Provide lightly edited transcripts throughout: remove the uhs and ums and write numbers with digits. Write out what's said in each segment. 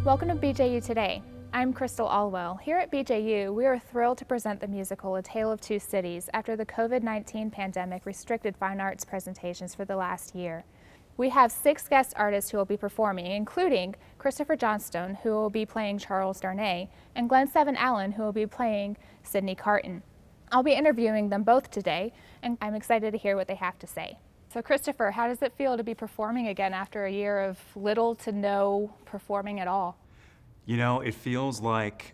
Welcome to BJU Today. I'm Crystal Alwell. Here at BJU, we are thrilled to present the musical A Tale of Two Cities after the COVID-19 pandemic restricted fine arts presentations for the last year. We have 6 guest artists who will be performing, including Christopher Johnstone, who will be playing Charles Darnay, and Glenn Seven Allen, who will be playing Sydney Carton. I'll be interviewing them both today, and I'm excited to hear what they have to say. So Christopher, how does it feel to be performing again after a year of little to no performing at all? You know, it feels like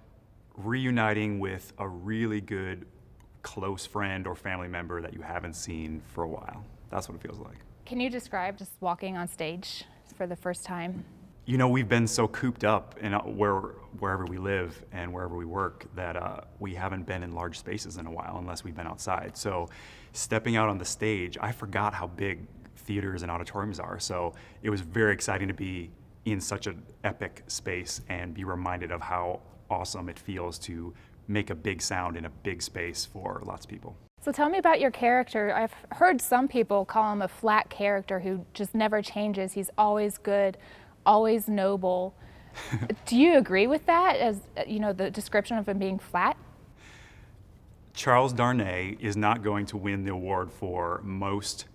reuniting with a really good close friend or family member that you haven't seen for a while. That's what it feels like. Can you describe just walking on stage for the first time? You know, we've been so cooped up in wherever we live and wherever we work that we haven't been in large spaces in a while unless we've been outside. So stepping out on the stage, I forgot how big theaters and auditoriums are. So it was very exciting to be in such an epic space and be reminded of how awesome it feels to make a big sound in a big space for lots of people. So tell me about your character. I've heard some people call him a flat character who just never changes. He's always good, always noble. Do you agree with that as, you know, the description of him being flat? Charles Darnay is not going to win the award for most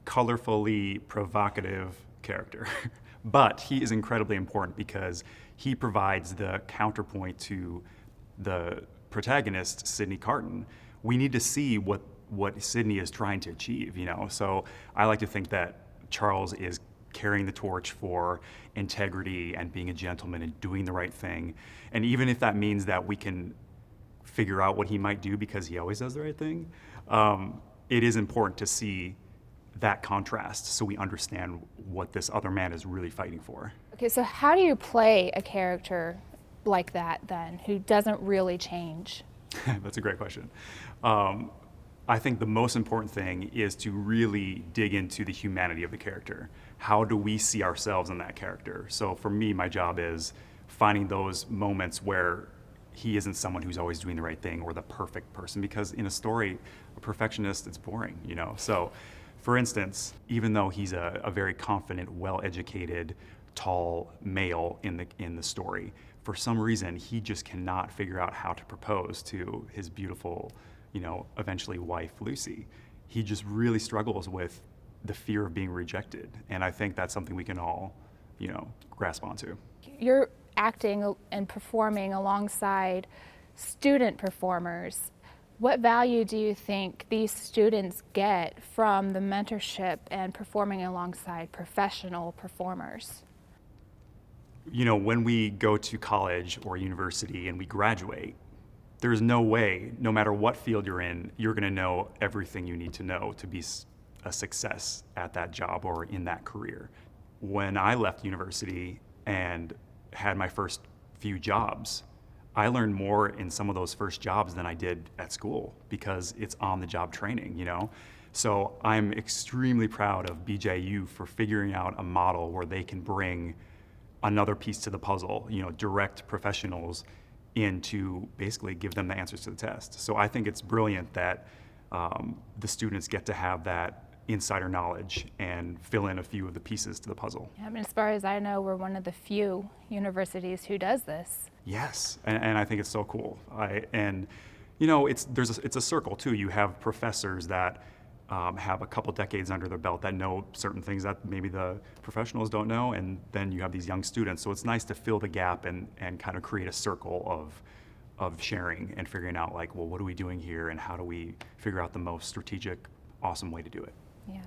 colorfully provocative character. But he is incredibly important because he provides the counterpoint to the protagonist, Sydney Carton. We need to see what Sydney is trying to achieve, you know? So I like to think that Charles is carrying the torch for integrity and being a gentleman and doing the right thing. And even if that means that we can figure out what he might do because he always does the right thing, it is important to see that contrast so we understand what this other man is really fighting for. Okay, so how do you play a character like that then, who doesn't really change? That's a great question. I think the most important thing is to really dig into the humanity of the character. How do we see ourselves in that character? So for me, my job is finding those moments where he isn't someone who's always doing the right thing or the perfect person, because in a story, a perfectionist, it's boring, you know? So for instance, even though he's a very confident, well-educated, tall male in the story, for some reason, he just cannot figure out how to propose to his beautiful, you know, eventually wife, Lucy. He just really struggles with the fear of being rejected. And I think that's something we can all, you know, grasp onto. You're acting and performing alongside student performers. What value do you think these students get from the mentorship and performing alongside professional performers? You know, when we go to college or university and we graduate, there's no way, no matter what field you're in, you're going to know everything you need to know to be a success at that job or in that career. When I left university and had my first few jobs, I learned more in some of those first jobs than I did at school because it's on-the-job training, you know? So I'm extremely proud of BJU for figuring out a model where they can bring another piece to the puzzle, you know, direct professionals in to basically give them the answers to the test. So I think it's brilliant that the students get to have that insider knowledge and fill in a few of the pieces to the puzzle. Yeah, I mean, as far as I know, we're one of the few universities who does this. Yes, and I think it's so cool. And you know, it's a circle too. You have professors that have a couple decades under their belt that know certain things that maybe the professionals don't know, and then you have these young students. So it's nice to fill the gap and kind of create a circle of sharing and figuring out like, well, what are we doing here, and how do we figure out the most strategic, awesome way to do it? Yeah.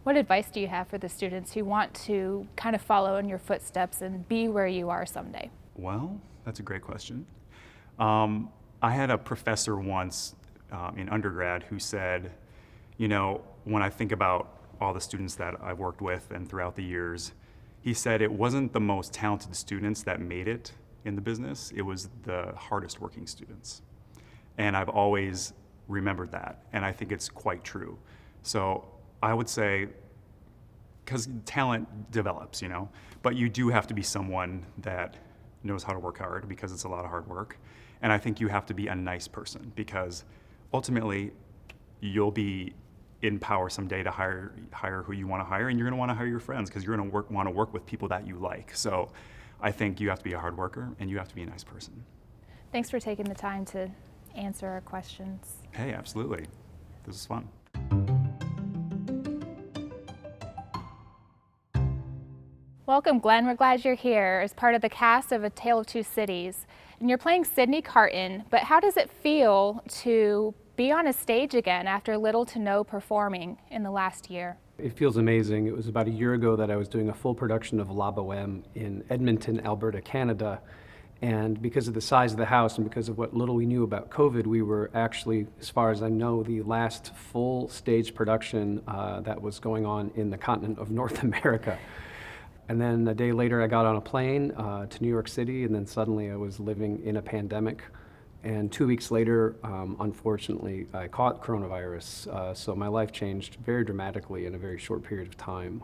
What advice do you have for the students who want to kind of follow in your footsteps and be where you are someday? Well, that's a great question. I had a professor once in undergrad who said, you know, when I think about all the students that I've worked with and throughout the years, he said it wasn't the most talented students that made it in the business, it was the hardest working students. And I've always remembered that, and I think it's quite true. So I would say, because talent develops, you know, but you do have to be someone that knows how to work hard because it's a lot of hard work. And I think you have to be a nice person because ultimately you'll be in power someday to hire who you want to hire, and you're going to want to hire your friends because you're going to want to work with people that you like. So I think you have to be a hard worker and you have to be a nice person. Thanks for taking the time to answer our questions. Hey, absolutely. This is fun. Welcome, Glenn. We're glad you're here as part of the cast of A Tale of Two Cities. And you're playing Sydney Carton, but how does it feel to be on a stage again after little to no performing in the last year? It feels amazing. It was about a year ago that I was doing a full production of La Boheme in Edmonton, Alberta, Canada. And because of the size of the house and because of what little we knew about COVID, we were actually, as far as I know, the last full stage production that was going on in the continent of North America. And then a day later, I got on a plane to New York City, and then suddenly I was living in a pandemic. And 2 weeks later, unfortunately, I caught coronavirus. So my life changed very dramatically in a very short period of time.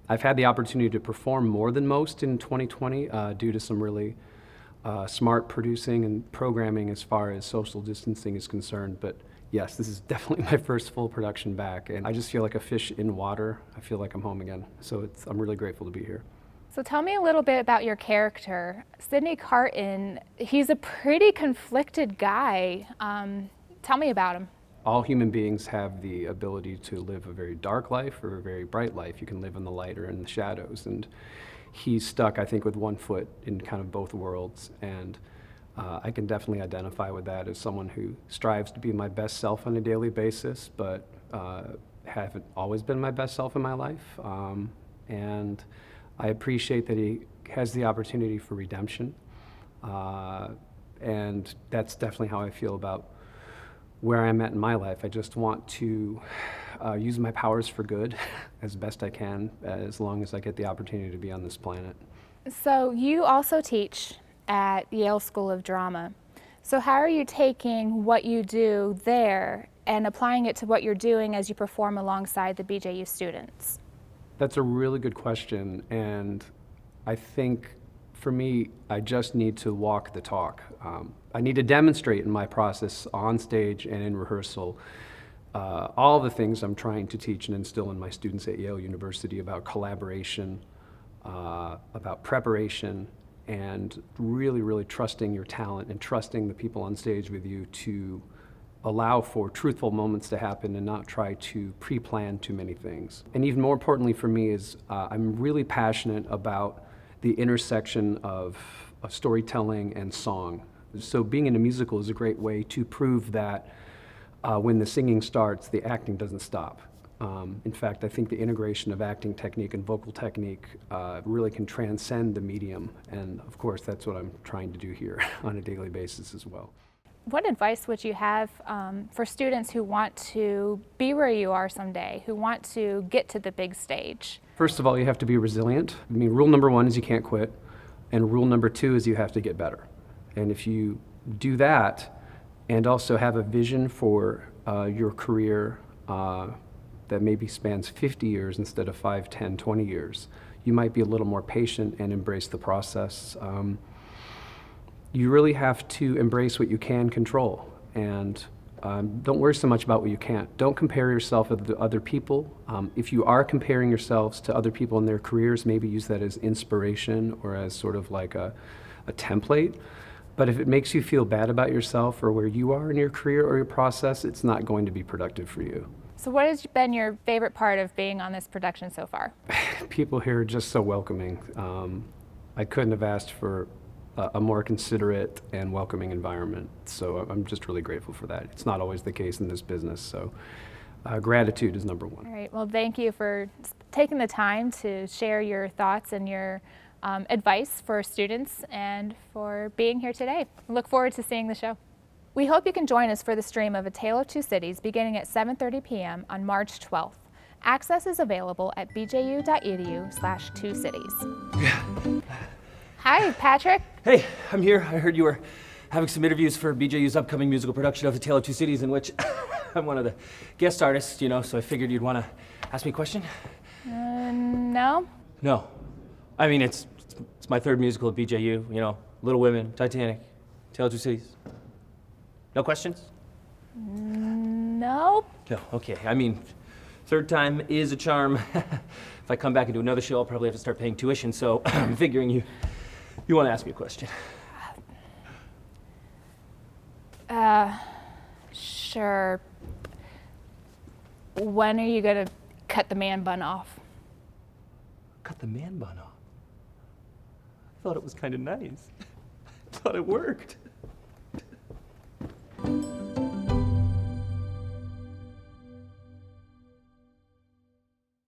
I've had the opportunity to perform more than most in 2020 due to some really smart producing and programming as far as social distancing is concerned. But yes, this is definitely my first full production back, and I just feel like a fish in water. I feel like I'm home again. So I'm really grateful to be here. So tell me a little bit about your character. Sydney Carton, he's a pretty conflicted guy. Tell me about him. All human beings have the ability to live a very dark life or a very bright life. You can live in the light or in the shadows. And he's stuck, I think, with one foot in kind of both worlds. And I can definitely identify with that as someone who strives to be my best self on a daily basis, but haven't always been my best self in my life. And I appreciate that he has the opportunity for redemption. And that's definitely how I feel about where I'm at in my life. I just want to use my powers for good as best I can, as long as I get the opportunity to be on this planet. So you also teach at Yale School of Drama. So how are you taking what you do there and applying it to what you're doing as you perform alongside the BJU students? That's a really good question, and I think for me, I just need to walk the talk. I need to demonstrate in my process on stage and in rehearsal all the things I'm trying to teach and instill in my students at Yale University about collaboration, about preparation, and really, really trusting your talent and trusting the people on stage with you to allow for truthful moments to happen and not try to pre-plan too many things. And even more importantly for me is I'm really passionate about the intersection of storytelling and song. So being in a musical is a great way to prove that when the singing starts, the acting doesn't stop. In fact, I think the integration of acting technique and vocal technique really can transcend the medium. And of course, that's what I'm trying to do here on a daily basis as well. What advice would you have for students who want to be where you are someday, who want to get to the big stage? First of all, you have to be resilient. I mean, rule number one is you can't quit. And rule number two is you have to get better. And if you do that and also have a vision for your career that maybe spans 50 years instead of 5, 10, 20 years, you might be a little more patient and embrace the process. You really have to embrace what you can control, and don't worry so much about what you can't. Don't compare yourself with other people. If you are comparing yourselves to other people in their careers, maybe use that as inspiration or as sort of like a template. But if it makes you feel bad about yourself or where you are in your career or your process, it's not going to be productive for you. So what has been your favorite part of being on this production so far? People here are just so welcoming. I couldn't have asked for a more considerate and welcoming environment. So I'm just really grateful for that. It's not always the case in this business, so gratitude is number one. All right, well, thank you for taking the time to share your thoughts and your advice for students and for being here today. Look forward to seeing the show. We hope you can join us for the stream of A Tale of Two Cities beginning at 7:30 p.m. on March 12th. Access is available at bju.edu/2cities. Hi, Patrick. Hey, I'm here. I heard you were having some interviews for BJU's upcoming musical production of A Tale of Two Cities, in which I'm one of the guest artists, you know, so I figured you'd want to ask me a question. No. No. I mean, it's my third musical at BJU, you know, Little Women, Titanic, Tale of Two Cities. No questions? Nope. No, okay. I mean, third time is a charm. if I come back and do another show, I'll probably have to start paying tuition. So I'm figuring you want to ask me a question. Sure. When are you gonna cut the man bun off? Cut the man bun off. I thought it was kind of nice. I thought it worked.